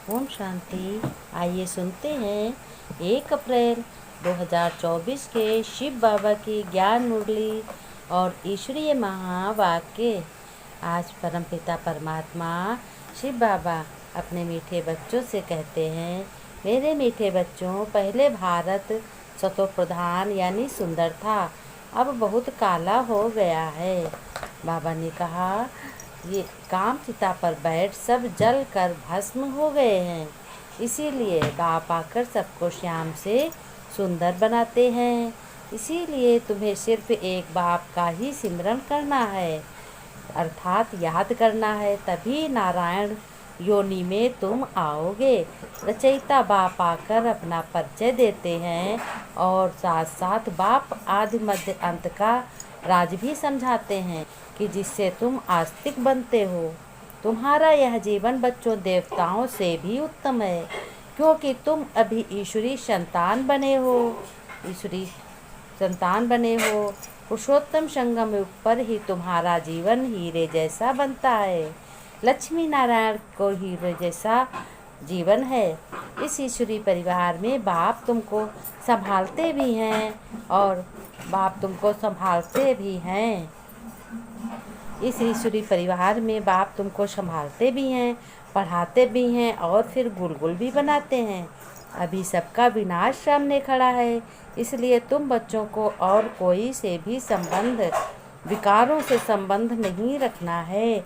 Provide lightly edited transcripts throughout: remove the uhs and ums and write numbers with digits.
ओम शांति। आइए सुनते हैं 1 अप्रैल 2024 के शिव बाबा की ज्ञान मुरली और ईश्वरीय महावाक्य। आज परमपिता परमात्मा शिव बाबा अपने मीठे बच्चों से कहते हैं, मेरे मीठे बच्चों, पहले भारत सतो प्रधान यानी सुंदर था, अब बहुत काला हो गया है। बाबा ने कहा, ये काम चिता पर बैठ सब जल कर भस्म हो गए हैं। इसीलिए बाप आकर सबको श्याम से सुंदर बनाते हैं। इसीलिए तुम्हें सिर्फ एक बाप का ही सिमरन करना है, अर्थात याद करना है, तभी नारायण योनि में तुम आओगे। रचयिता बाप आकर अपना परिचय देते हैं और साथ साथ बाप आदि मध्य अंत का राज भी समझाते हैं कि जिससे तुम आस्तिक बनते हो। तुम्हारा यह जीवन बच्चों देवताओं से भी उत्तम है, क्योंकि तुम अभी ईश्वरी संतान बने हो। पुरुषोत्तम संगम युग पर ही तुम्हारा जीवन हीरे जैसा बनता है। लक्ष्मी नारायण को हीरे जैसा जीवन है। इस ईश्वरी परिवार में बाप तुमको संभालते भी हैं इस ईश्वरी परिवार में बाप तुमको संभालते भी हैं, पढ़ाते भी हैं और फिर गुलगुल भी बनाते हैं। अभी सबका विनाश सामने खड़ा है, इसलिए तुम बच्चों को और कोई से भी विकारों से संबंध नहीं रखना है।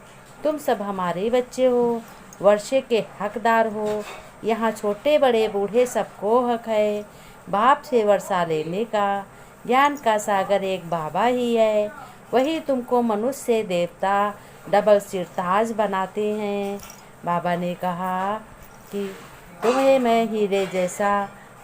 तुम सब हमारे बच्चे हो, वर्षे के हकदार हो। यहाँ छोटे बड़े बूढ़े सबको हक है बाप से वर्षा लेने का। ज्ञान का सागर एक बाबा ही है, वही तुमको मनुष्य से देवता डबल सिरताज बनाते हैं। बाबा ने कहा कि तुम्हें मैं हीरे जैसा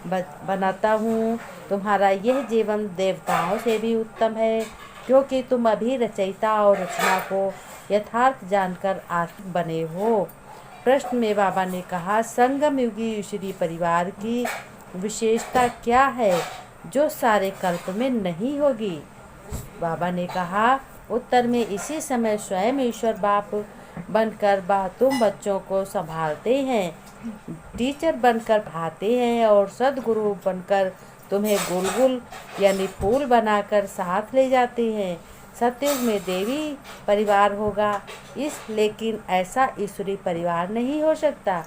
बनाता हूँ। तुम्हारा यह जीवन देवताओं से भी उत्तम है, क्योंकि तुम अभी रचयिता और रचना को यथार्थ जानकर आस्तिक बने हो। प्रश्न में बाबा ने कहा, संगम युगी ईश्वरी परिवार की विशेषता क्या है जो सारे कल्प में नहीं होगी? बाबा ने कहा, उत्तर में इसी समय स्वयं ईश्वर बाप बनकर तुम बच्चों को संभालते हैं, टीचर बनकर पढ़ाते हैं और सदगुरु बनकर तुम्हें गुलगुल यानी फूल बनाकर साथ ले जाते हैं। सतयुग में देवी परिवार होगा, लेकिन ऐसा ईश्वरी परिवार नहीं हो सकता।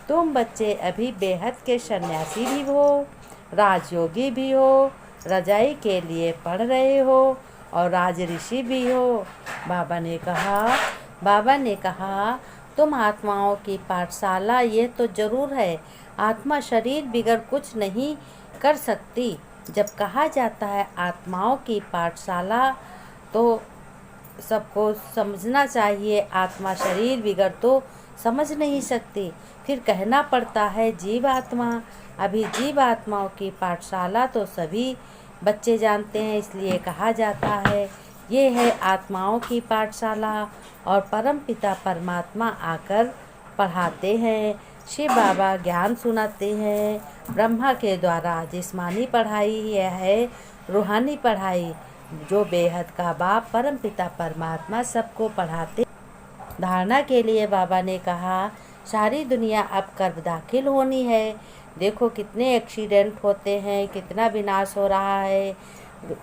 तुम बच्चे अभी बेहद के सन्यासी भी हो, राजयोगी भी हो, रजाई के लिए पढ़ रहे हो और राज ऋषि भी हो। बाबा ने कहा, तुम आत्माओं की पाठशाला, ये तो जरूर है। आत्मा शरीर बिगर कुछ नहीं कर सकती। जब कहा जाता है आत्माओं की पाठशाला, तो सबको समझना चाहिए, आत्मा शरीर बिगर तो समझ नहीं सकती। फिर कहना पड़ता है जीव आत्मा। अभी जीव आत्माओं की पाठशाला तो सभी बच्चे जानते हैं, इसलिए कहा जाता है ये है आत्माओं की पाठशाला। और परम पिता परमात्मा आकर पढ़ाते हैं। शिव बाबा ज्ञान सुनाते हैं। ब्रह्मा के द्वारा जिस्मानी पढ़ाई यह है रूहानी पढ़ाई, जो बेहद का बाप परम पिता परमात्मा सबको पढ़ाते। धारणा के लिए बाबा ने कहा, सारी दुनिया अब कर्ब दाखिल होनी है। देखो कितने एक्सीडेंट होते हैं, कितना विनाश हो रहा है,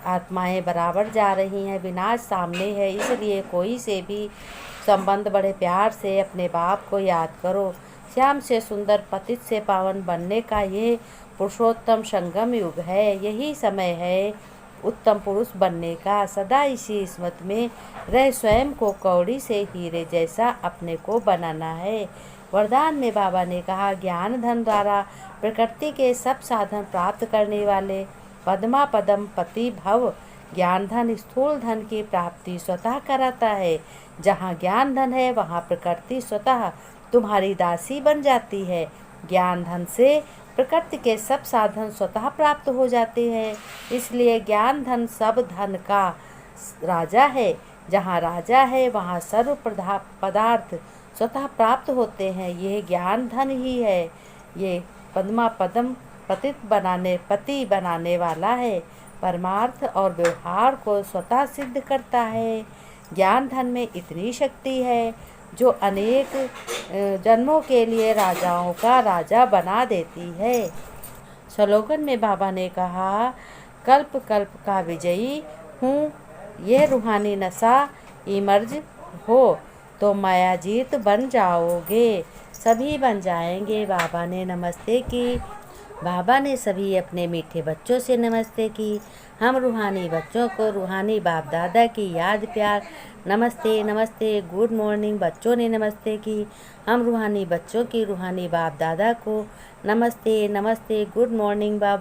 आत्माएं बराबर जा रही हैं, विनाश सामने है। इसलिए कोई से भी संबंध बड़े प्यार से अपने बाप को याद करो। श्याम से सुंदर, पतित से पावन बनने का ये पुरुषोत्तम संगम युग है। यही समय है उत्तम पुरुष बनने का। सदा इसी स्मृति में रह स्वयं को कौड़ी से हीरे जैसा अपने को बनाना है। वरदान में बाबा ने कहा, ज्ञान धन द्वारा प्रकृति के सब साधन प्राप्त करने वाले पद्मा पदम पति भव। ज्ञान धन स्थूल धन की प्राप्ति स्वतः कराता है। जहाँ ज्ञान धन है वहाँ प्रकृति स्वतः तुम्हारी दासी बन जाती है। ज्ञान धन से प्रकृति के सब साधन स्वतः प्राप्त हो जाते हैं। इसलिए ज्ञान धन सब धन का राजा है। जहाँ राजा है वहाँ सर्व पदार्थ स्वतः प्राप्त होते हैं। यह ज्ञान धन ही है। ये पद्मा पदम पति बनाने वाला है। परमार्थ और व्यवहार को स्वतः सिद्ध करता है। ज्ञान धन में इतनी शक्ति है, जो अनेक जन्मों के लिए राजाओं का राजा बना देती है। स्लोगन में बाबा ने कहा, कल्प कल्प का विजयी हूँ, यह रूहानी नशा इमर्ज हो तो मायाजीत बन जाओगे, सभी बन जाएंगे। बाबा ने नमस्ते की। बाबा ने सभी अपने मीठे बच्चों से नमस्ते की। हम रूहानी बच्चों को रूहानी बाप दादा की याद प्यार नमस्ते नमस्ते गुड मॉर्निंग बच्चों ने नमस्ते की। हम रूहानी बच्चों की रूहानी बाप दादा को नमस्ते नमस्ते गुड मॉर्निंग बाप